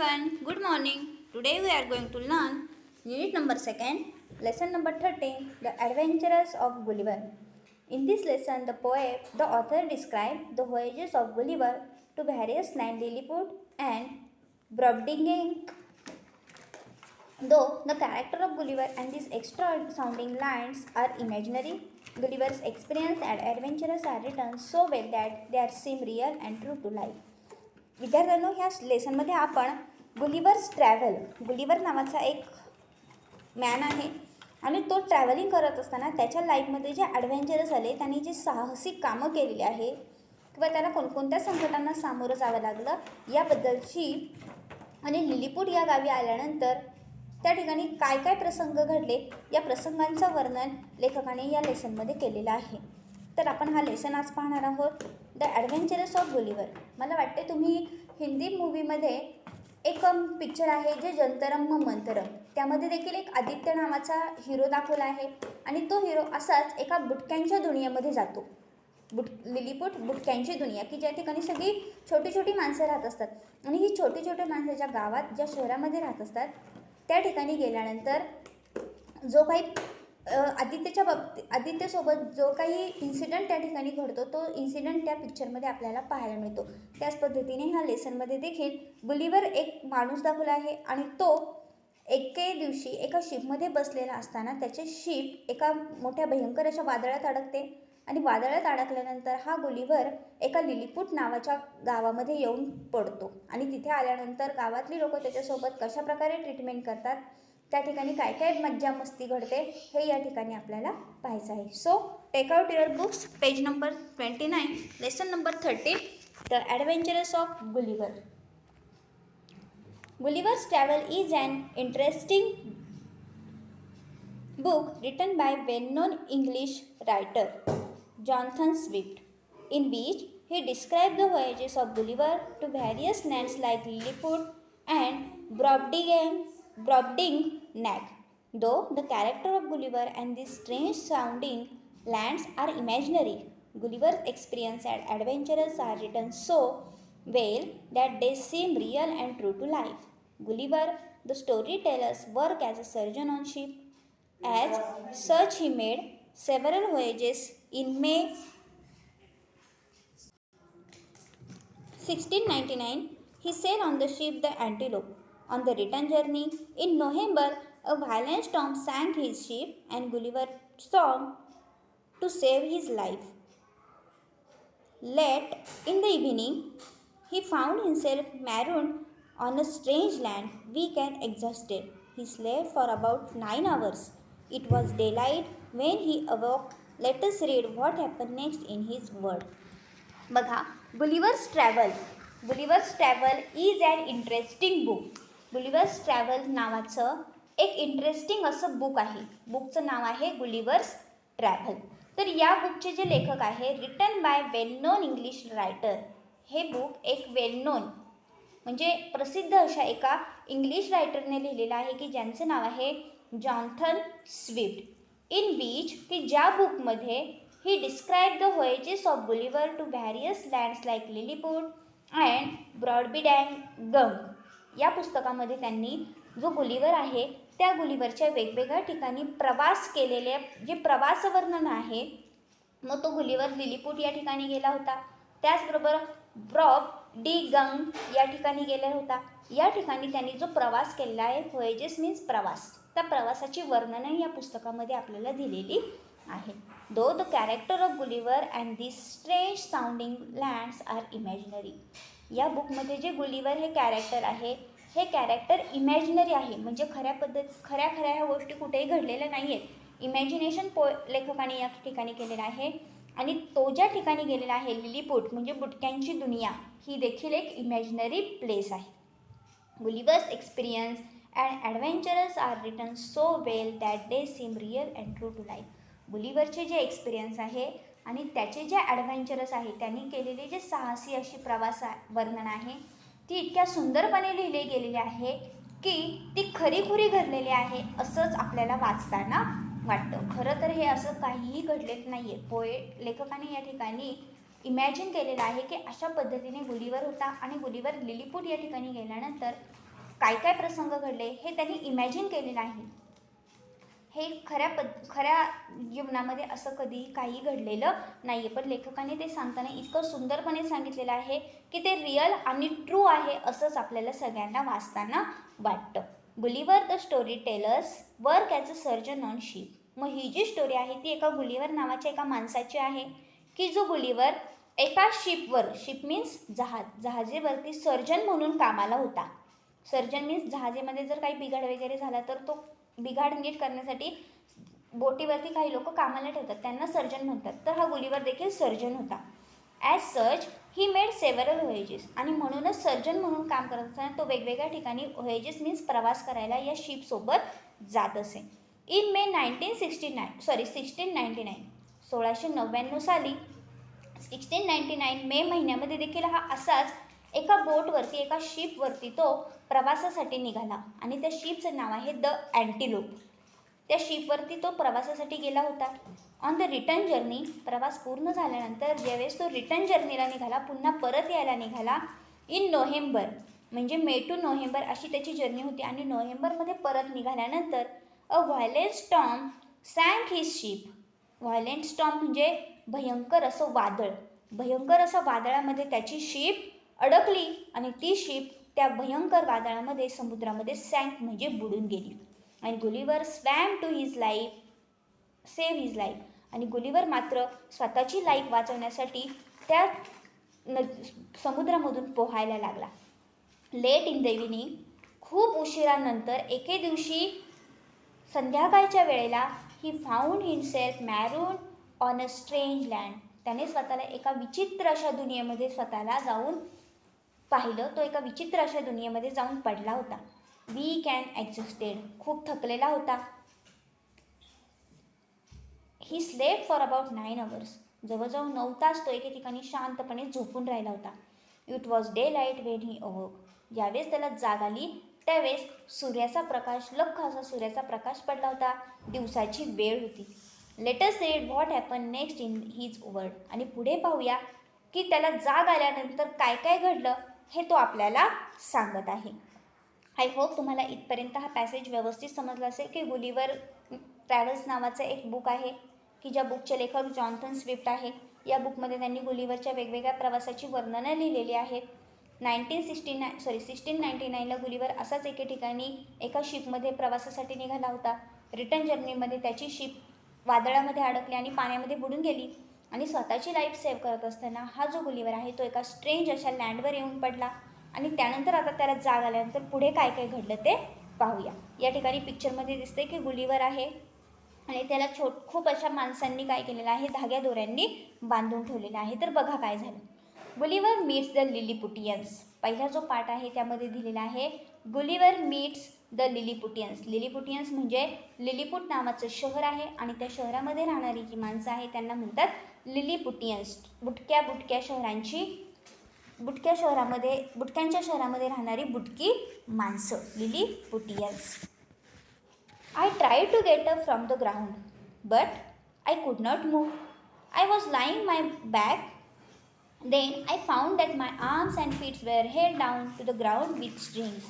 everyone, good morning. Today we are going to learn unit number 2nd, lesson number 13, The Adventures of Gulliver. In this lesson, the author described the voyages of Gulliver to various lands, Lilliput and Brobdingnag. Though the character of Gulliver and these extra sounding lands are imaginary, Gulliver's experience and adventures are written so well that they seem real and true to life. विद्यार्थ्यांनो, ह्या लेसनमध्ये आपण Gulliver नावाचा एक man आहे आणि तो travelling करत असताना त्याच्या लाईफमध्ये जे ॲडव्हेंचरस आले, त्यांनी जे साहसिक कामं केलेली आहे किंवा त्याला कोणकोणत्या संकटांना सामोरं जावं लागलं याबद्दलची आणि लिलीपूट या गावी आल्यानंतर त्या ठिकाणी काय काय प्रसंग घडले या प्रसंगांचं वर्णन लेखकाने या लेसनमध्ये केलेलं आहे. तर आपण हा लेसन आज पाहणार आहोत, द ॲडव्हेंचरस ऑफ गुलिवर. मला वाटते तुम्ही हिंदी मूवीमध्ये एक पिक्चर आहे जे जंतरम मंतरम, त्यामध्ये देखील एक आदित्य नावाचा हिरो दाखवला आहे आणि तो हिरो असाच एका बुटक्यांच्या दुनियेमध्ये जातो. लिलीपूट बुटक्यांची दुनिया, की ज्या ठिकाणी सगळी छोटी छोटी माणसं राहत असतात आणि ही छोटी छोटी माणसं ज्या गावात ज्या शहरामध्ये राहत असतात त्या ठिकाणी गेल्यानंतर जो काही आदित्यसोबत जो काही इन्सिडंट त्या ठिकाणी घडतो तो इन्सिडंट त्या पिक्चरमध्ये आपल्याला पाहायला मिळतो. त्याच पद्धतीने ह्या लेसनमध्ये देखील गुलिवर एक माणूस दाखवला आहे आणि तो एके दिवशी एका शिपमध्ये बसलेला असताना त्याचे शिप एका मोठ्या भयंकर अशा वादळात अडकते आणि वादळात अडकल्यानंतर हा गुलिवर एका लिलीपूट नावाच्या गावामध्ये येऊन पडतो आणि तिथे आल्यानंतर गावातली लोक त्याच्यासोबत कशाप्रकारे ट्रीटमेंट करतात, त्या ठिकाणी काय काय मज्जा मस्ती घडते हे या ठिकाणी आपल्याला पाहायचं आहे. So take out your books, page number 29, lesson number 13, the adventures of Gulliver. Gulliver's Travel is an interesting book written by well-known English writer Jonathan Swift, in which he described the voyages of Gulliver to various lands like Lilliput and Brobdingnag. Though the character of Gulliver and these strange-sounding lands are imaginary, Gulliver's experience and adventures are written so well that they seem real and true to life. Gulliver, the storytellers, worked as a surgeon on ship. As such, he made several voyages. In May 1699, he sailed on the ship the Antelope. On the return journey, in November, a violent storm sank his ship and Gulliver swam to save his life. Late in the evening, he found himself marooned on a strange land, weak and exhausted. He slept for about 9 hours. It was daylight when he awoke. Let us read what happened next in his word. बघा, Gulliver's travel is an interesting book. Gulliver's travel नावाचं एक interesting असं book आहे. बुकचं नाव आहे Gulliver's travel. तर या बुकचे जे लेखक आहे, written by well non English writer. हे बुक एक वेल नोन म्हणजे प्रसिद्ध अशा एका इंग्लिश रायटरने लिहिलेलं आहे की ज्यांचं नाव आहे जॉन्थन स्विफ्ट. इन विच, की ज्या बुकमध्ये he describe the voyages of Gulliver to various lands like Lilliput and Brobdingnag. या पुस्तकामध्ये त्यांनी जो गुलिवर आहे त्या गुलिवरच्या वेगवेगळ्या ठिकाणी प्रवास केलेले जे प्रवास वर्णन आहे, मग तो गुलिवर लिलीपूट या ठिकाणी गेला होता, त्याचबरोबर ब्रॉबडिंगम या ठिकाणी गेला होता. या ठिकाणी त्यांनी जो प्रवास केलेला आहे, व्होयेजेस मीन्स प्रवास, त्या प्रवासाची वर्णनही या पुस्तकामध्ये आपल्याला दिलेली आहे. Though the character of Gulliver and the strange sounding lands are imaginary. या बुकमध्ये जे गुलिवर हे कॅरेक्टर आहे, हे कॅरेक्टर इमॅजिनरी आहे, म्हणजे खऱ्या ह्या गोष्टी कुठेही घडलेल्या नाही आहेत. इमॅजिनेशन लेखकाने या ठिकाणी केलेलं आहे आणि तो ज्या ठिकाणी गेलेला आहे लिलीपूट म्हणजे बुटक्यांची दुनिया, ही देखील एक इमॅजिनरी प्लेस आहे. Gulliver's experience and adventures are written so well that they seem real and true to life. गुलिवरचे जे एक्सपिरियन्स आहे आणि त्याचे जे ॲडव्हेंचरस आहे, त्यांनी केलेले जे साहसी अशी प्रवास वर्णन आहे, ती इतक्या सुंदरपणे लिहिले गेलेली आहे की ती खरीखुरी घडलेली आहे असंच आपल्याला वाचताना वाटतं. खरं तर हे असं काहीही घडलेलं नाही आहे. लेखकाने या ठिकाणी इमॅजिन केलेलं आहे की अशा पद्धतीने गुलिवर होता आणि गुलिवर लिलीपूट या ठिकाणी गेल्यानंतर काय काय प्रसंग घडले हे त्यांनी इमॅजिन केलेलं आहे. हे खऱ्या जीवनामध्ये असं कधीही काही घडलेलं नाही आहे, पण लेखकाने ते सांगताना इतकं सुंदरपणे सांगितलेलं आहे की ते रिअल आणि ट्रू आहे असंच आपल्याला सगळ्यांना वाचताना वाटतं. Gulliver the story tellers work as a surgeon on ship. मग ही जी स्टोरी आहे ती एका गुलिव्हर नावाच्या एका माणसाची आहे की जो गुलिव्हर एका शिप मीन्स जहाजेवरती सर्जन म्हणून कामाला होता. सर्जन मीन्स जहाजेमध्ये जर काही बिघाड वगैरे झाला तर तो बिघाड नीट करण्यासाठी बोटीवरती काही लोक कामाला ठेवतात, त्यांना सर्जन म्हणतात. तर हा गुलिव्हर देखील सर्जन होता. As such he made several voyages, आणि म्हणूनच सर्जन म्हणून काम करत असताना तो वेगवेगळ्या ठिकाणी व्होयेजेस मीन्स प्रवास करायला या शिपसोबत जात असे. इन मे 1699 1699 साली 1699 मे महिन्यामध्ये देखील हा असाच एका बोटवरती एका शिपवरती तो प्रवासासाठी निघाला आणि त्या शिपचं नाव आहे द अँटिलोप. त्या शिपवरती तो प्रवासासाठी गेला होता. ऑन द रिटर्न जर्नी, प्रवास पूर्ण झाल्यानंतर ज्यावेळेस तो रिटर्न जर्नीला निघाला, पुन्हा परत यायला निघाला, इन नोव्हेंबर म्हणजे मे टू नोव्हेंबर अशी त्याची जर्नी होती. आणि नोव्हेंबरमध्ये परत निघाल्यानंतर a violent storm sank his ship. Violent storm म्हणजे भयंकर असं वादळ. भयंकर असं वादळामध्ये त्याची शिप अडकली आणि ती शिप त्या भयंकर वादळामध्ये समुद्रामध्ये सँक म्हणजे बुडून गेली. आणि Gulliver swam to his life, save his life. आणि गुलिव्हर मात्र स्वतःची लाईफ वाचवण्यासाठी त्या समुद्रामधून पोहायला लागला. लेट इन द इव्हिनिंग, खूप उशिरानंतर एके दिवशी संध्याकाळच्या वेळेला he found himself marooned on a strange land. त्याने स्वतःला एका विचित्र अशा दुनियेमध्ये स्वतःला जाऊन पाहिलं. तो एका विचित्र अशा दुनियेमध्ये जाऊन पडला होता. वीक अँड एक्झॉस्टेड, खूप थकलेला होता. ही स्लेप फॉर अबाउट 9 hours, जवळजवळ 9 तास तो एके ठिकाणी शांतपणे झोपून राहिला होता. It was day light when he अवोक. ज्यावेळेस त्याला जाग आली त्यावेळेस सूर्याचा प्रकाश, लख्ख असा सूर्याचा प्रकाश पडला होता. दिवसाची वेळ होती. Let us read what happen next in his word. आणि पुढे पाहूया की त्याला जाग आल्यानंतर काय काय घडलं हे तो आपल्याला सांगत आहे. आय होप तुम्हाला इथपर्यंत हा पॅसेज व्यवस्थित समजला असेल की गुलिव्हर ट्रॅव्हल्स नावाचं एक बुक आहे की ज्या बुकचे लेखक जॉन्सन स्विफ्ट आहे. या बुकमध्ये त्यांनी गुलिव्हरच्या वेगवेगळ्या प्रवासाची वर्णनं लिहिलेली आहेत. 1699ला गुलिव्हर असाच एके ठिकाणी एका शिपमध्ये प्रवासासाठी निघाला होता. रिटर्न जर्नीमध्ये त्याची शिप वादळामध्ये अडकली आणि पाण्यामध्ये बुडून गेली. आणि स्वतःची लाईफ सेव्ह करत असताना हा जो गुलिव्हर आहे तो एका स्ट्रेंज अशा लँडवर येऊन पडला. आणि त्यानंतर आता त्याला जाग आल्यानंतर पुढे काय काय घडलं ते पाहूया. या ठिकाणी पिक्चरमध्ये दिसते की गुलिव्हर आहे आणि त्याला खूप अशा माणसांनी काय केलेलं आहे, धाग्या दोऱ्यांनी बांधून ठेवलेलं आहे. तर बघा काय झालं. गुलिव्हर मीट्स द लिलीपुटियन्स. पहिला जो पार्ट आहे त्यामध्ये दिलेला आहे गुलिव्हर मीट्स द लिलीपुटियन्स. लिलीपुटियन्स म्हणजे लिलीपुट नावाचं शहर आहे आणि त्या शहरामध्ये राहणारी जी माणसं आहे त्यांना म्हणतात लिलीपुटियन्स. बुटक्यांच्या शहरामध्ये राहणारी बुटकी माणसं, लिलीपुटियन्स. I tried to get up from the ground, but I could not move. I was lying my back. Then I found that my arms and feet were held down to the ground with strings.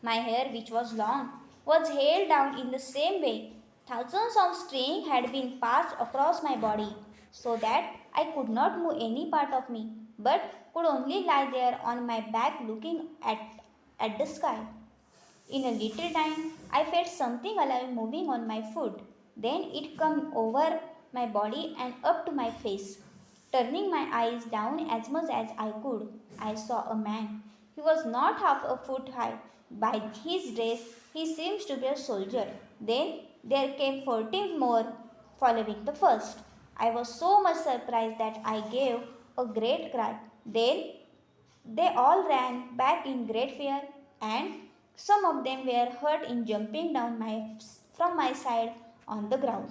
My hair, which was long, was held down in the same way. Thousands of strings had been passed across my body, so that I could not move any part of me, but could only lie there on my back looking at the sky. In a little time, I felt something alive moving on my foot. Then it came over my body and up to my face. Turning my eyes down as much as I could, I saw a man. He was not half a foot high. By his dress, he seems to be a soldier. Then there came 14 more following the first. I was so much surprised that I gave a great cry. Then they all ran back in great fear, and some of them were hurt in jumping down from my side on the ground.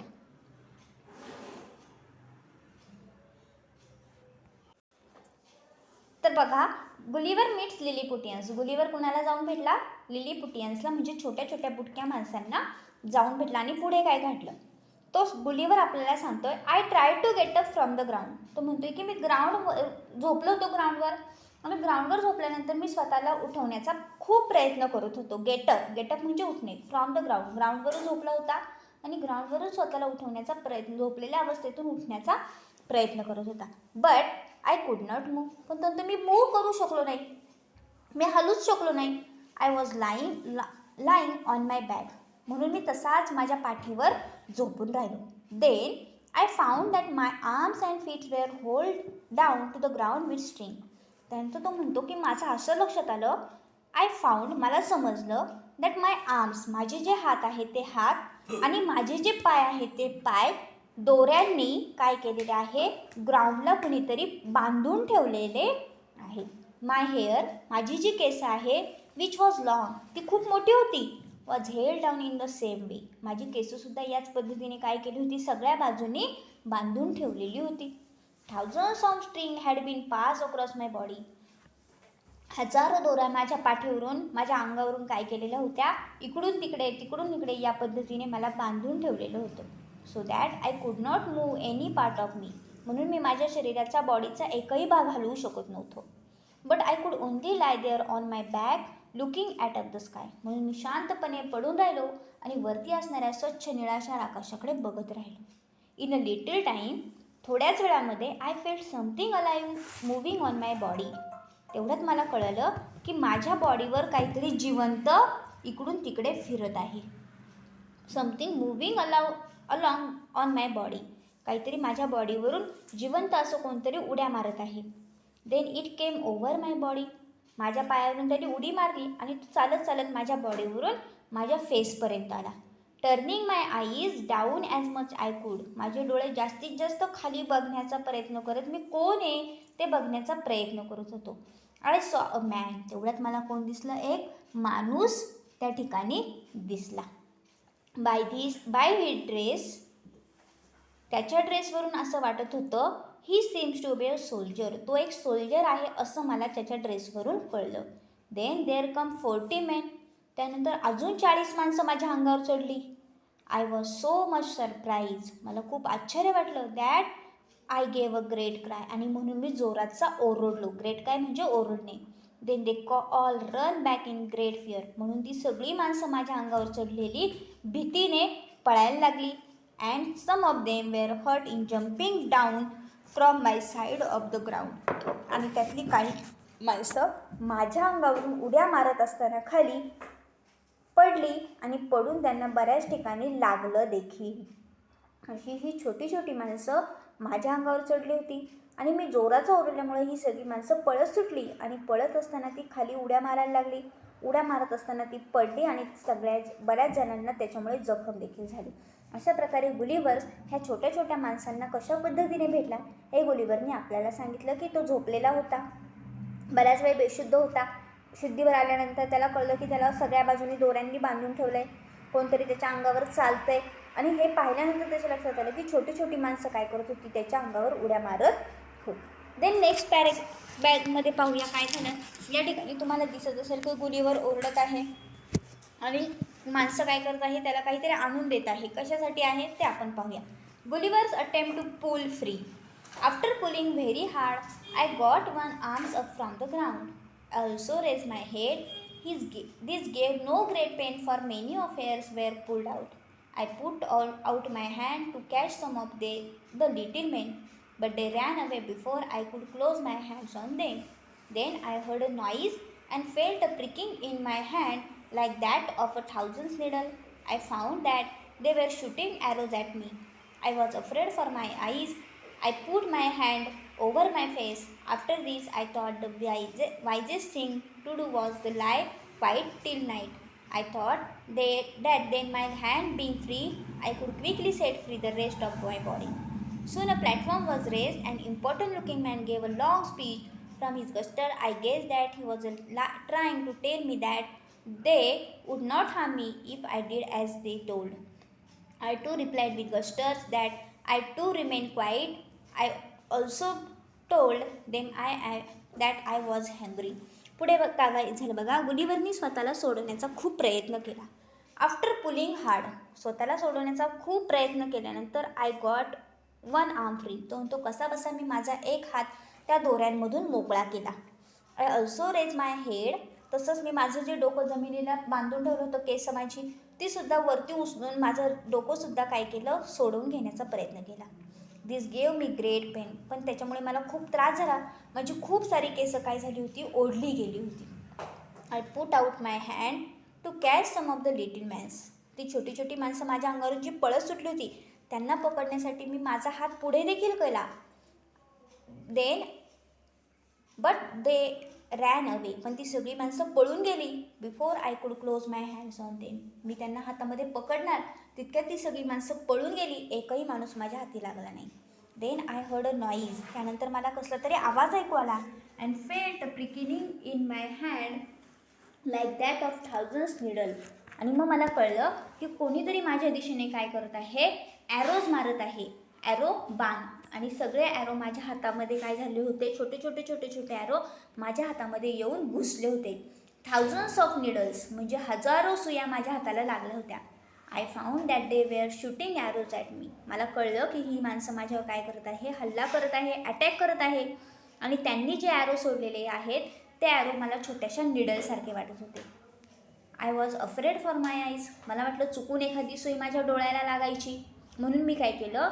तर बघा, गुलिव्हर meats लिलीपुटियन्स. गुलिव्हर कुणाला जाऊन भेटला? लिलीपुटियन्सला, म्हणजे छोट्या छोट्या बुटक्या माणसांना जाऊन भेटला. आणि पुढे काय घडलं तो गुलिव्हर आपल्याला सांगतोय. I try to get up from the ground. तो म्हणतोय की मी झोपलो होतो ग्राउंडवर, आणि ग्राउंडवर झोपल्यानंतर मी स्वतःला उठवण्याचा खूप प्रयत्न करत होतो. गेटअप म्हणजे उठणे फ्रॉम द ग्राउंड. ग्राउंडवरून झोपला होता आणि ग्राउंडवरून स्वतःला उठवण्याचा प्रयत्न, झोपलेल्या अवस्थेतून उठण्याचा प्रयत्न करत होता. But I could not move. पण नंतर मी मूव्ह करू शकलो नाही, मी हलूच शकलो नाही. I was lying on my back. म्हणून मी तसाच माझ्या पाठीवर झोपून राहिलो. Then I found that my arms and feet were hold down to the ground with string. त्यानंतर तो म्हणतो की माझं असं लक्षात आलं, आय फाउंड, मला समजलं, दॅट माय आर्म्स, माझे जे हात आहेत ते हात, आणि माझे जे पाय आहेत ते पाय दोऱ्यांनी काय केलेले आहे, ग्राउंडला कुणीतरी बांधून ठेवलेले आहे. माय हेअर, माझी जी केस आहे, विच वॉज लॉंग, ती खूप मोठी होती, was held down in the same way. माझी केससुद्धा याच पद्धतीने काय केली होती, सगळ्या बाजूनी बांधून ठेवलेली होती. Thousands of string had been passed across my body. हजारो दोऱ्या माझ्या पाठीवरून, माझ्या अंगावरून काय केलेल्या होत्या, इकडून तिकडे तिकडून इकडे या पद्धतीने मला बांधून ठेवलेलं होतं. So that I could not move any part of me. म्हणून मी माझ्या शरीराचा, बॉडीचा एकही भाग हलवू शकत नव्हतो. But I could only lie there on my back looking at up the sky. म्हणून मी शांतपणे पडून राहिलो आणि वरती असणाऱ्या स्वच्छ निळाशार आकाशाकडे बघत राहिलो. इन अ लिटिल टाईम, थोड्याच वेळामध्ये, I felt something alive moving on my body. तेवढ्यात मला कळलं की माझ्या बॉडीवर काहीतरी जिवंत इकडून तिकडे फिरत आहे. Something moving along on my body. काहीतरी माझ्या बॉडीवरून जिवंत असं कोणतरी उड्या मारत आहे. Then it came over my body. माझ्या पायावरून त्याने उडी मारली आणि तो चालत चालत माझ्या बॉडीवरून माझ्या फेसपर्यंत आला. Turning my eyes down as much I could. माझे डोळे जास्तीत जास्त खाली बघण्याचा प्रयत्न करत मी कोण आहे ते बघण्याचा प्रयत्न करत होतो. I saw a man. तेवढ्यात मला कोण दिसलं, एक माणूस त्या ठिकाणी दिसला. बाय हिज ड्रेस, त्याच्या ड्रेसवरून असं वाटत होतं, he seems to be a soldier. तो एक सोल्जर आहे असं मला त्याच्या ड्रेसवरून कळलं. Then there come 40 men. त्यानंतर अजून 40 माणसं माझ्या अंगावर चढली. I was so much surprise. मला खूप आश्चर्य वाटलं. That I gave a great cry. आणि म्हणून मी जोराचा ओरडलो. ग्रेट काय म्हणजे ओरडणे. Then they all run back in great fear. म्हणून ती सगळी माणसं माझ्या अंगावर चढलेली भीतीने पळायला लागली. And some of them were hurt in jumping down from my side of the ground. आणि त्यातली काही माणसं माझ्या अंगावरून उड्या मारत असताना खाली पडली आणि पडून त्यांना बऱ्याच ठिकाणी लागलं देखील. अशी ही छोटी छोटी माणसं माझ्या अंगावर चढली होती आणि मी जोराचं ओरडल्यामुळे ही सगळी माणसं पळत सुटली आणि पळत असताना ती खाली उड्या मारायला लागली. उड्या मारत असताना ती पडली आणि बऱ्याच जणांना त्याच्यामुळे जखम देखील झाली. अशा प्रकारे गुलिव्हर्स ह्या छोट्या छोट्या माणसांना कशा पद्धतीने भेटला हे गुलिव्हरने आपल्याला सांगितलं की तो झोपलेला होता, बऱ्याच वेळ बेशुद्ध होता. शुद्धीवर आल्यानंतर त्याला कळलं की त्याला सगळ्या बाजूनी दोऱ्यांनी बांधून ठेवलं आहे, कोणतरी त्याच्या अंगावर चालतं आहे. आणि हे पाहिल्यानंतर त्याच्या लक्षात आलं की छोटी छोटी माणसं काय करत होती, त्याच्या अंगावर उड्या मारत होती. देन नेक्स्ट बॅगमध्ये पाहूया काय झालं. या ठिकाणी तुम्हाला दिसत असेल की गुलिव्हर ओरडत आहे आणि माणसं काय करत आहे, त्याला काहीतरी आणून देत आहे. कशासाठी आहे ते आपण पाहूया. Gulliver's attempt to pull free. After pulling very hard, I got one arms up from the ground. I also raised my head. This gave no great pain, for many of hairs were pulled out. I put out my hand to catch some of the little men, but they ran away before I could close my hands on them. Then I heard a noise and felt a pricking in my hand like that of a thousand needles. I found that they were shooting arrows at me. I was afraid for my eyes. I put my hand over my face. After this, I thought the wisest thing to do was to lie quiet till night. I thought that then my hand being free, I could quickly set free the rest of my body. Soon a platform was raised. An important looking man gave a long speech. From his guster, I guessed that he was trying to tell me that they would not harm me if I did as they told. I too replied with gestures that I too remained quiet. I also told them that I was hungry. पुढे काय झालं बघा. गुलिव्हरनी स्वतःला सोडवण्याचा खूप प्रयत्न केला. After pulling hard, स्वतःला सोडवण्याचा खूप प्रयत्न केल्यानंतर I got one arm free. तो कसा बसा मी माझा एक हात त्या दोऱ्यांमधून मोकळा केला. I also raise my head. तसंच मी माझं जे डोकं जमिनीला बांधून ठेवलं होतं केस माझी तीसुद्धा वरती उचलून माझं डोकंसुद्धा काय केलं, सोडवून घेण्याचा प्रयत्न केला. दिस गेव मी ग्रेट पेन. पण त्याच्यामुळे मला खूप त्रास झाला. माझी खूप सारी केसं काय झाली होती, ओढली गेली होती. I put out my hand to catch some of the little mans. ती छोटी छोटी माणसं माझ्या अंगावरून जी पळत सुटली होती त्यांना पकडण्यासाठी मी माझा हात पुढे देखील केला. Then but they ran away. पण ती सगळी माणसं पळून गेली. Before I could close my hands on them. मी त्यांना हातामध्ये पकडणार तितक्यात ती सगळी माणसं पळून गेली. एकही माणूस माझ्या हाती लागला नाही. Then I heard a noise. त्यानंतर मला कसला तरी आवाज ऐकू आला. And felt a pricking in my hand like that of thousands needle. आणि मग मला कळलं की कोणीतरी माझ्या दिशेने काय करत आहे, ॲरोज मारत आहे. ॲरो बाण. आणि सगळे ॲरो माझ्या हातामध्ये काय झाले होते, छोटे छोटे छोटे छोटे ॲरो माझ्या हातामध्ये येऊन घुसले होते. थाउजंड्स ऑफ निडल्स म्हणजे हजारो सुया माझ्या हाताला लागल्या होत्या. I found that they were shooting arrows at me. मला कळलं की ही माणसं माझ्यावर काय करत आहे, हल्ला करत आहे, अटॅक करत आहे. आणि त्यांनी जे ॲरो सोडलेले आहेत ते ॲरो मला छोट्याशा निडलसारखे वाटत होते. I was afraid for my eyes. मला वाटलं चुकून एखादी सुई माझ्या डोळ्याला लागायची. म्हणून मी काय केलं,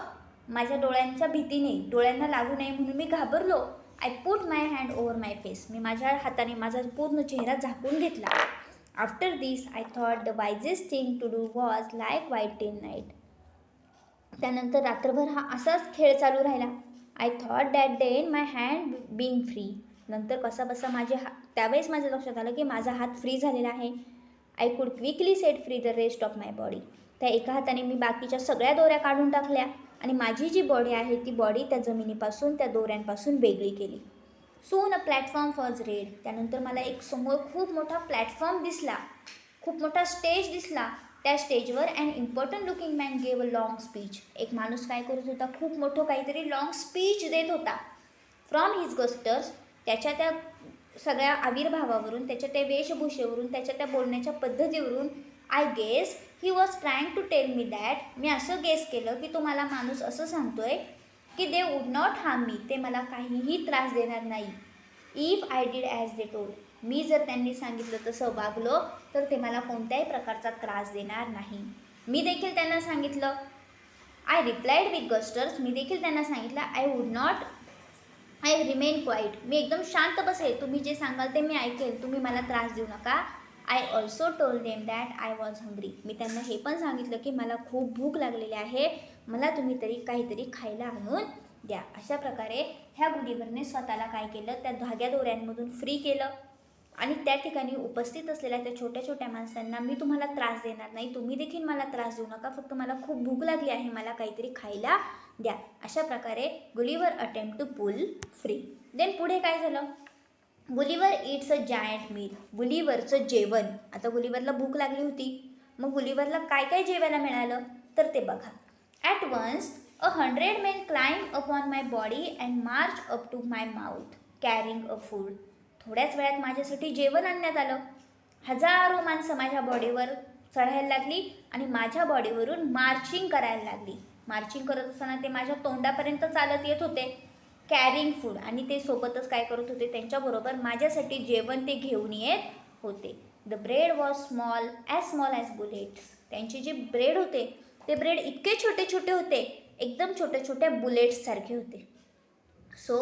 माझ्या डोळ्यांच्या भीतीने डोळ्यांना लागू नये म्हणून मी घाबरलो. I put my hand over my face. मी माझ्या हाताने माझा पूर्ण चेहरा झाकून घेतला. After this I thought the wisest thing to do was like wait till night. त्यानंतर रात्रभर हा असाच खेळ चालू राहिला. I thought that day my hand being free. नंतर कसा बसा त्यावेळेस माझ्या लक्षात आलं की माझा हात फ्री झालेला आहे. I could quickly set free the rest of my body. त्या एका हाताने मी बाकीच्या सगळ्या दोऱ्या काढून टाकल्या आणि माझी जी बॉडी आहे ती बॉडी त्या जमिनीपासून त्या दोऱ्यांपासून वेगळी केली. सून अ प्लॅटफॉर्म वॉज रेड. त्यानंतर मला एक समोर खूप मोठा प्लॅटफॉर्म दिसला, खूप मोठा स्टेज दिसला. त्या स्टेजवर and important looking man gave a long speech. एक माणूस काय करत होता, खूप मोठं काहीतरी लाँग स्पीच देत होता. From his gestures. त्याच्या त्या सगळ्या आविर्भावावरून, त्याच्या त्या वेशभूषेवरून, त्याच्या त्या बोलण्याच्या पद्धतीवरून I guess he was trying to tell me that. मी असं गेस केलं की तो मला माणूस असं सांगतोय की they would not harm me. ते मला काहीही त्रास देणार नाही. If I did as they told. मी जर त्यांनी सांगितलं तसं वागलो तर ते मला कोणत्याही प्रकारचा त्रास देणार नाही. मी देखील त्यांना सांगितलं. I replied with gestures. मी देखील त्यांना सांगितलं आय रिमेन क्वाईट. मी एकदम शांत बसेल. तुम्ही जे सांगाल ते मी ऐकेल. तुम्ही मला त्रास देऊ नका. I also told them that I was hungry. मी त्यांना हे पण सांगितलं की मला खूप भूक लागलेली आहे, मला तुम्ही तरी काहीतरी खायला आणून द्या. अशा प्रकारे ह्या गुलिव्हरने स्वतःला काय केलं, त्या धाग्या दोऱ्यांमधून फ्री केलं. आणि त्या ठिकाणी उपस्थित असलेल्या त्या छोट्या छोट्या माणसांना मी तुम्हाला त्रास देणार नाही, तुम्ही देखील मला त्रास देऊ नका, फक्त मला खूप भूक लागली आहे, मला काहीतरी खायला द्या. अशा प्रकारे Gulliver attempt to pull free. Then पुढे काय झालं, Gulliver eats a giant meal. गुलिव्हरचं जेवण. आता गुलिव्हरला भूक लागली होती, मग गुलिव्हरला काय काय जेवायला मिळालं तर ते बघा. At once 100 men climb upon my body and march up to my mouth carrying a food. थोड्याच वेळात माझ्यासाठी जेवण आणण्यात आलं. हजारो माणसं माझ्या बॉडीवर चढायला लागली आणि माझ्या बॉडीवरून मार्चिंग करायला लागली. मार्चिंग करत असताना ते माझ्या तोंडापर्यंत चालत येत होते, कॅरिंग फूड. आणि ते सोबतच काय करत होते, त्यांच्याबरोबर माझ्यासाठी जेवण ते घेऊन येत होते. The bread was small as bullets. त्यांचे जे ब्रेड होते ते ब्रेड इतके छोटे छोटे होते, एकदम छोट्या छोट्या बुलेट्ससारखे होते. So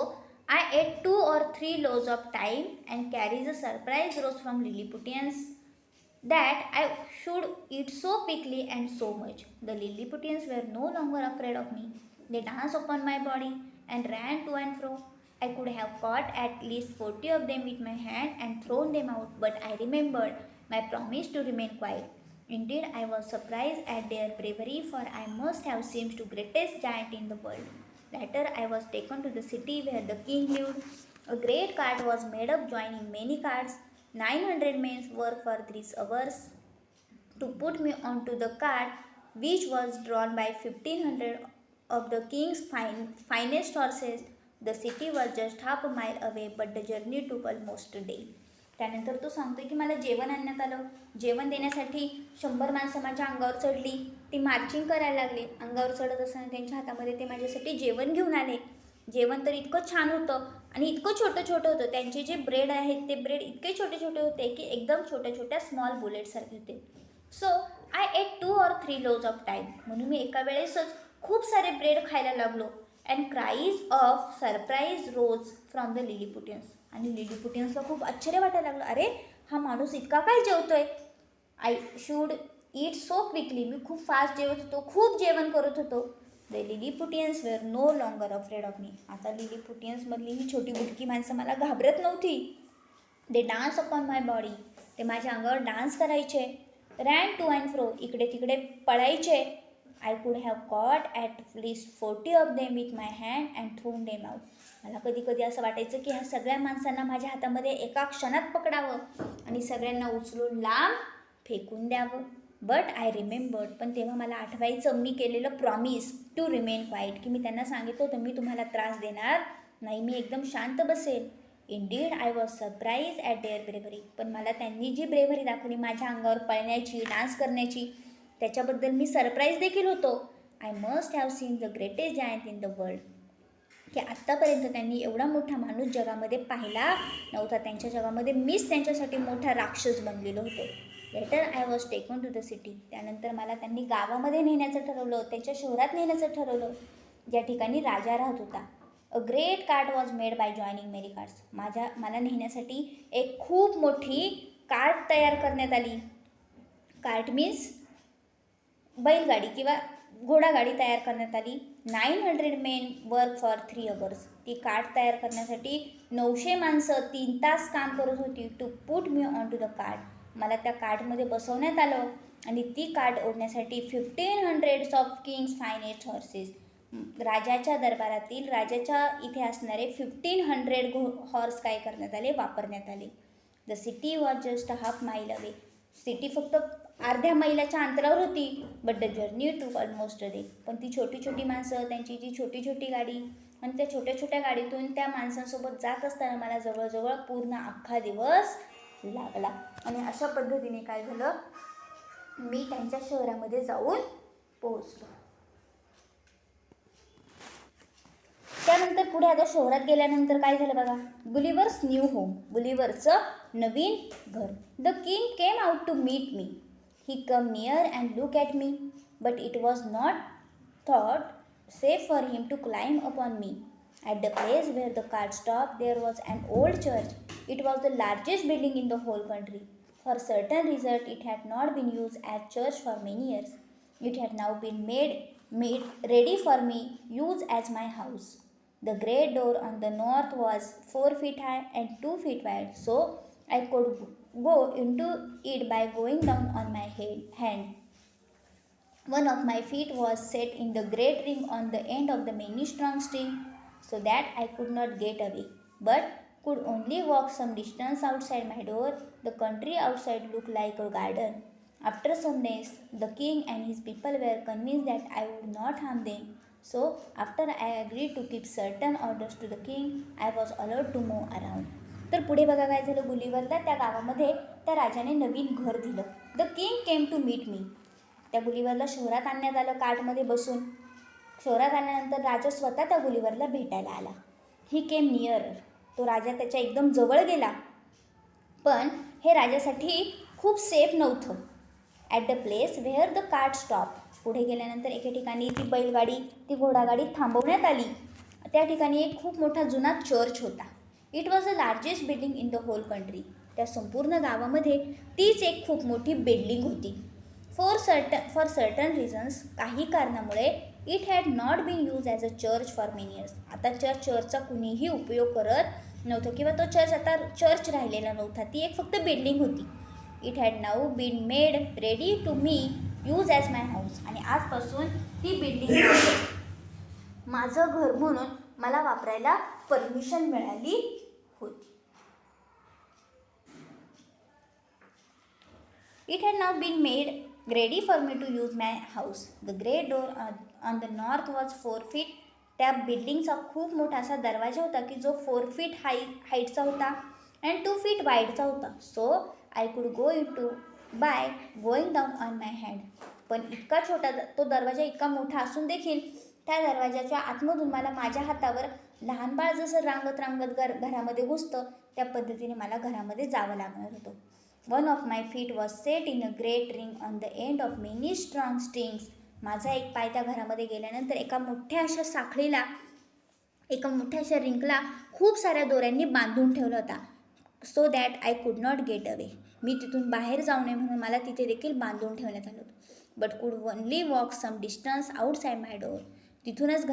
I ate 2 or 3 loaves of thyme and carried a surprise rose from Lilliputians that I should eat so quickly and so much. The Lilliputians were no longer afraid of me. They danced upon my body and ran to and fro. I could have caught at least 40 of them with my hand and thrown them out, but I remembered my promise to remain quiet. Indeed, I was surprised at their bravery, for I must have seemed the greatest giant in the world. Later, I was taken to the city where the king lived. A great cart was made up, joining many carts. 900 men worked for 3 hours to put me onto the cart, which was drawn by 1500 of the king's finest horses. The city was just half a mile away, but the journey took almost a day. त्यानंतर तो सांगतोय की मला जेवण आणण्यात आलं. जेवण देण्यासाठी 100 माणसं माझ्या अंगावर चढली. ती मार्चिंग करायला लागली. अंगावर चढत असताना त्यांच्या हातामध्ये ते माझ्यासाठी जेवण घेऊन आले. जेवण तर इतकं छान होतं आणि इतकं छोटं छोटं होतं. त्यांचे जे ब्रेड आहेत ते ब्रेड इतके छोटे छोटे होते की एकदम छोट्या छोट्या स्मॉल बुलेटसारखे होते. So I ate 2 or 3 loaves of time. म्हणून मी एका वेळेसच खूप सारे ब्रेड खायला लागलो. And cries of surprise rose from the Lilliputians. आणि लिलीपुटियन्सला खूप आश्चर्य वाटायला लागलं, अरे हा माणूस इतका काय जेवतोय. I should eat so quickly. मी खूप फास्ट जेवत होतो, खूप जेवण करत होतो. The Lilliputians were no longer afraid of me. आता लिलीपुटियन्समधली ही छोटी बुटकी माणसं मला घाबरत नव्हती. They dance upon my body. ते माझ्या अंगावर डान्स करायचे. Ran to and fro. इकडे तिकडे पळायचे. I could have caught at least 40 of them with my hand and thrown them out. मला कधी कधी असं वाटायचं की ह्या सगळ्या माणसांना माझ्या हातामध्ये एका क्षणात पकडावं आणि सगळ्यांना उचलून लांब फेकून द्यावं. But I remembered. पण तेव्हा मला आठवायचं मी केलेलं प्रॉमिस टू रिमेन क्वाईट, की मी त्यांना सांगितलं होतं मी तुम्हाला त्रास देणार नाही, मी एकदम शांत बसेल. Indeed I was surprise at their bravery. पण मला त्यांनी जी ब्रेव्हरी दाखवली माझ्या अंगावर पळण्याची, डान्स करण्याची, त्याच्याबद्दल मी सरप्राईज देखील होतो. I must have seen the greatest giant in the world. की आत्तापर्यंत त्यांनी एवढा मोठा माणूस जगामध्ये पाहिला नव्हता. त्यांच्या जगामध्ये मीच त्यांच्यासाठी मोठा राक्षस बनलेलो होतो. Later I was taken to the city. त्यानंतर मला त्यांनी गावामध्ये नेण्याचं ठरवलं, त्यांच्या शहरात नेण्याचं ठरवलं, ज्या ठिकाणी राजा राहत होता. A great cart was made by joining many carts. मला नेण्यासाठी एक खूप मोठी कार्ट तयार करण्यात आली. कार्ट मीन्स बैलगाडी किंवा घोडागाडी तयार करण्यात आली. 900 मेन वर्क फॉर 3 hours. ती कार्ट तयार करण्यासाठी 900 माणसं 3 तास काम करत होती. To put me on to the cart. मला त्या कार्टमध्ये बसवण्यात आलं आणि ती कार्ट ओढण्यासाठी 1500 ऑफ किंग्स फायनेस्ट हॉर्सेस. राजाच्या दरबारातील राजाच्या इथे असणारे 1500 हॉर्स काय करण्यात आले, वापरण्यात आले. The city was just half mile away. City फक्त अर्ध्या मैलाच्या अंतरावर होती. बट द जर्नी टूक ऑलमोस्ट अ डे. पण ती छोटी छोटी माणसं, त्यांची जी छोटी छोटी गाडी आणि त्या छोट्या छोट्या गाडीतून त्या माणसांसोबत जात असताना मला जवळजवळ पूर्ण अख्खा दिवस लागला. आणि अशा पद्धतीने काय झालं, मी त्यांच्या शहरामध्ये जाऊन पोहोचलो. त्यानंतर पुढे आता शहरात गेल्यानंतर काय झालं बघा. गुलिव्हर्स न्यू होम. गुलिव्हरचं नवीन घर. The king came out to meet me. He come near and look at me, but it was not thought safe for him to climb upon me. At the place where the cart stopped, there was an old church. It was the largest building in the whole country. For certain reason, it had not been used as church for many years. It had now been made ready for me, use as my house. The great door on the north was 4 feet high and 2 feet wide, so I could go into it by going down on my hand. One of my feet was set in the great ring on the end of the many strong string, so that I could not get away, but could only walk some distance outside my door. The country outside looked like a garden. After some days, the king and his people were convinced that I would not harm them. So, after I agreed to keep certain orders to the king, I was allowed to move around. तर पुढे बघा काय झालं. गुलिव्हरला त्या गावामध्ये त्या राजाने नवीन घर दिलं. The king came to meet me. त्या गुलिव्हरला शहरात आणण्यात आलं कार्टमध्ये बसून. शहरात आल्यानंतर राजा स्वतः त्या गुलिव्हरला भेटायला आला. ही केम नियर. तो राजा त्याच्या एकदम जवळ गेला. पण हे राजासाठी खूप सेफ नव्हतं. At the place wear the cart stop. पुढे गेल्यानंतर एके ठिकाणी ती बैलगाडी, ती घोडागाडी थांबवण्यात आली. त्या ठिकाणी एक खूप मोठा जुना चर्च होता. It was the largest building in the whole country. त्या संपूर्ण गावामध्ये तीच एक खूप मोठी बिल्डिंग होती. For certain reasons. काही कारणामुळे it had not been use as a church for many years. आता चर्चचा कुणीही उपयोग करत नव्हतं किंवा तो चर्च आता चर्च राहिलेला नव्हता. ती एक फक्त बिल्डिंग होती. It had now been made ready to me use as my house. आणि आजपासून ती बिल्डिंग माझं घर म्हणून मला वापरायला परमिशन मिळाली होती. It had now been made ready for me to use my house. The great door on the north was 4 feet. त्या बिल्डिंगचा खूप मोठा असा दरवाजा होता की जो 4 feet हाईटचा होता अँड 2 feet वाईडचा होता. So I could go into bye going down on my hand. पण इतका छोटा तो दरवाजा इतका मोठा असून देखील त्या दरवाजाच्या आतमधून मला माझ्या हातावर लहान बाळ जसं रांगत रांगत घरामध्ये घुसतं त्या पद्धतीने मला घरामध्ये जावं लागणार होतं. One of my feet was set in a great ring on the end of many strong strings. माझा एक पाय त्या घरामध्ये गेल्यानंतर एका मोठ्या अशा साखळीला, एका मोठ्या अशा रिंगला खूप साऱ्या दोऱ्यांनी बांधून ठेवला होता. So that I could not get away. मी तिथून बाहेर जाऊ नये म्हणून मला तिथे देखील बांधून ठेवण्यात आलं होतं. बट कुड ओनली वॉक सम डिस्टन्स आउटसाईड माय डोअर. तिथूनच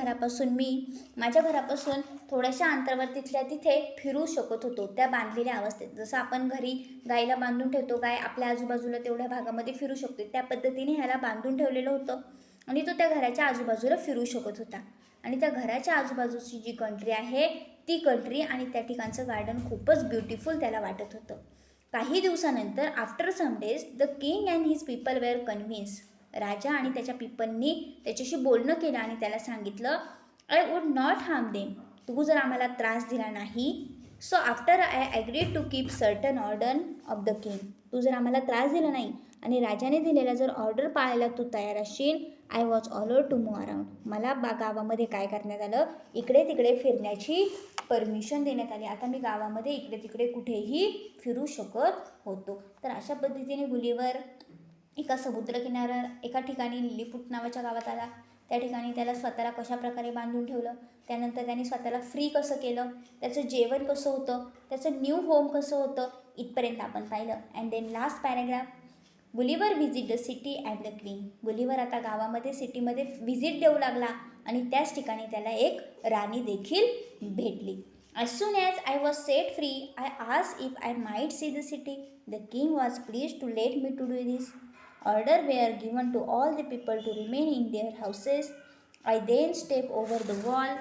माझ्या घरापासून थोड्याशा अंतरावर तिथल्या तिथे फिरू शकत होतो त्या बांधलेल्या अवस्थेत. जसं आपण घरी गाईला बांधून ठेवतो, गाय आपल्या आजूबाजूला तेवढ्या भागामध्ये फिरू शकते, त्या पद्धतीने ह्याला बांधून ठेवलेलं होतं आणि तो त्या घराच्या आजूबाजूला फिरू शकत होता. आणि त्या घराच्या आजूबाजूची जी कंट्री आहे ती कंट्री आणि त्या ठिकाणचं गार्डन खूपच ब्युटिफुल त्याला वाटत होतं. काही दिवसानंतर after some days the king and his people were convince. राजा आणि त्याच्या पीपलनी त्याच्याशी बोलणं केलं आणि त्याला सांगितलं, I would not harm them. तू जर आम्हाला त्रास दिला नाही, so after I agreed to keep certain order of the king. तू जर आम्हाला त्रास दिला नाही आणि राजाने दिलेला जर ऑर्डर पाळायला तू तयार असशील, I was allowed to move around. मला गावामध्ये काय करण्यात आलं, इकडे तिकडे फिरण्याची परमिशन देण्यात आली. आता मी गावामध्ये इकडे तिकडे कुठेही फिरू शकत होतो. तर अशा पद्धतीने गुलिवर एका समुद्रकिनाऱ्यावर एका ठिकाणी लिलीपूट नावाच्या गावात आला. त्या ठिकाणी त्याला स्वतःला कशाप्रकारे बांधून ठेवलं, त्यानंतर त्याने स्वतःला फ्री कसं केलं, त्याचं जेवण कसं होतं, त्याचं न्यू होम कसं होतं, इथपर्यंत आपण पाहिलं. And then last paragraph, Gulliver visit the city and the queen. Gulliver आता गावामध्ये सिटीमध्ये व्हिजिट देऊ लागला आणि त्याच ठिकाणी त्याला एक राणी देखील भेटली. As soon as I was set free, I asked if I might see the city. The king was pleased to let me to do this. Order were given to all the people to remain in their houses. I then stepped over the wall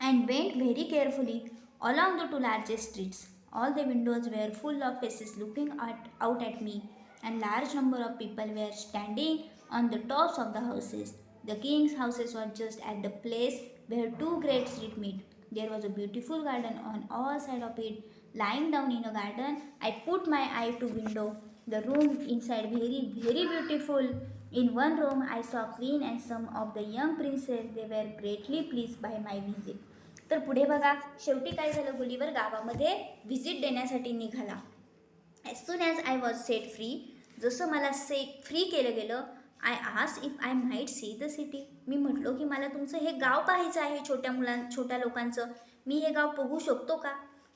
and went very carefully along the two largest streets. All the windows were full of faces looking out at me, and large number of people were standing on the tops of the houses. The king's houses were just at the place where two great streets meet. There was a beautiful garden on all sides of it. Lying down in a garden, I put my eye to window. The room inside very, very beautiful. In one room, I saw queen and some of the young princes. They were greatly pleased by my visit. तर पुढे बघा, शेवटी काय झालं, Gulliver गावामध्ये visit देण्यासाठी निघाला. As soon as I was set free, जसं मला फ्री केलं गेलं, I ask if I might see the city. मी म्हटलो की मला तुमचं हे गाव पाहायचं आहे, छोट्या लोकांचं, मी हे गाव बघू शकतो का?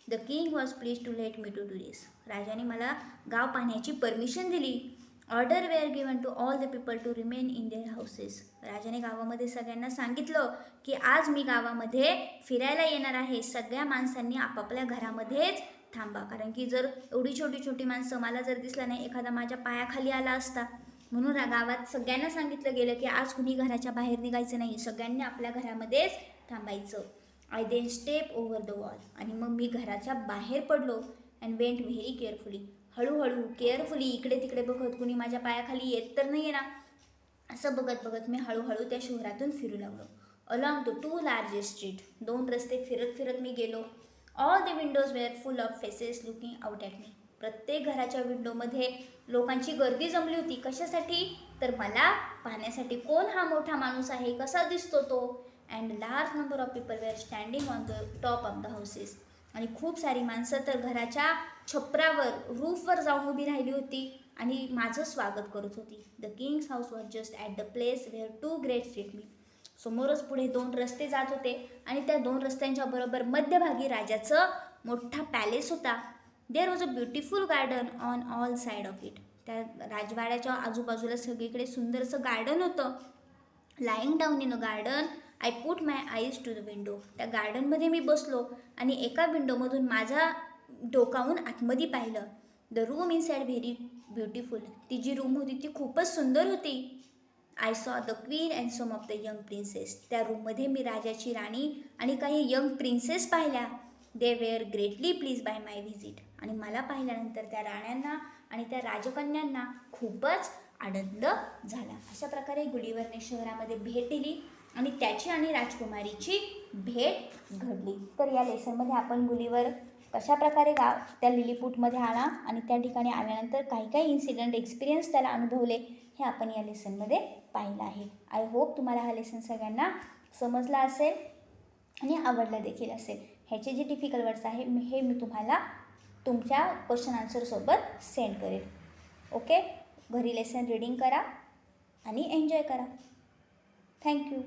The king was please to let me to do this. राजाने मला गाव पाहण्याची परमिशन दिली. Order were given to all the people to remain in their houses. राजाने गावामध्ये सगळ्यांना सांगितलं की आज मी गावामध्ये फिरायला येणार आहे, सगळ्या माणसांनी आपापल्या घरामध्येच थांबा. कारण की जर एवढी छोटी छोटी माणसं मला जर दिसला नाही, एखादा माझ्या पायाखाली आला असता. म्हणून गावात सगळ्यांना सांगितलं गेलं की आज कुणी घराच्या बाहेर निघायचं नाही, सगळ्यांनी आपल्या घरामध्येच थांबायचं. I then step over the wall. आणि मग मी घराच्या बाहेर पडलो. And went very carefully. हळूहळू केअरफुली इकडे तिकडे बघत, कुणी माझ्या पायाखाली येत तर नाही आहे ना, असं बघत बघत मी हळूहळू त्या शहरातून फिरू लागलो. Along the two largest street. 2 रस्ते फिरत फिरत मी गेलो. All the windows were full of faces looking out at me. प्रत्येक घराच्या विंडोमध्ये लोकांची गर्दी जमली होती. कशासाठी? तर मला पाहण्यासाठी, कोण हा मोठा माणूस आहे, कसा दिसतो तो. And large number of people were standing on the top of the houses. आणि खूप सारी माणसं तर घराच्या छपरावर, रूफवर जाऊन उभी राहिली होती आणि माझं स्वागत करत होती. The king's house was just at the place where two great street meet. समोरच पुढे 2 रस्ते जात होते आणि त्या 2 रस्त्यांच्या बरोबर मध्यभागी राजाचं मोठा पॅलेस होता. There was a beautiful garden on all side of it. त्या राजवाड्याच्या आजूबाजूला सगळीकडे सुंदरसं गार्डन होतं. Lying down in a garden, I put my eyes to the window. त्या गार्डनमध्ये मी बसलो आणि एका विंडोमधून माझा डोकावून आतमध्ये पाहिलं. The room inside very beautiful. ती जी रूम होती ती खूपच सुंदर होती. I saw the queen and some of the young princes. त्या रूममध्ये मी राजाची राणी आणि काही यंग प्रिन्सेस पाहिल्या. They were greatly please by my visit. आणि मला पाहिल्यानंतर त्या राण्यांना आणि त्या राजकन्यांना खूपच आनंद झाला. अशा प्रकारे गुलिवरने शहरामध्ये भेट दिली आणि त्याची आणि राजकुमारीची भेट घडली. तर या लेसनमध्ये आपण गुलिवर कशाप्रकारे त्या लिलीपूटमध्ये आला आणि त्या ठिकाणी आल्यानंतर काही इन्सिडेंट एक्सपिरियन्स त्याला अनुभवले, हे आपण या लेसनमध्ये पाहिलं आहे. आय होप तुम्हाला हा लेसन सगळ्यांना समजला असेल. आणि आवडलं देखील असेल. ह्याचे जे डिफिकल्ट वर्ड्स आहे मी तुम्हाला तुमच्या क्वेश्चन आन्सरसोबत सेंड करेल. ओके, घरी लेसन रीडिंग करा आणि एन्जॉय करा. थँक्यू.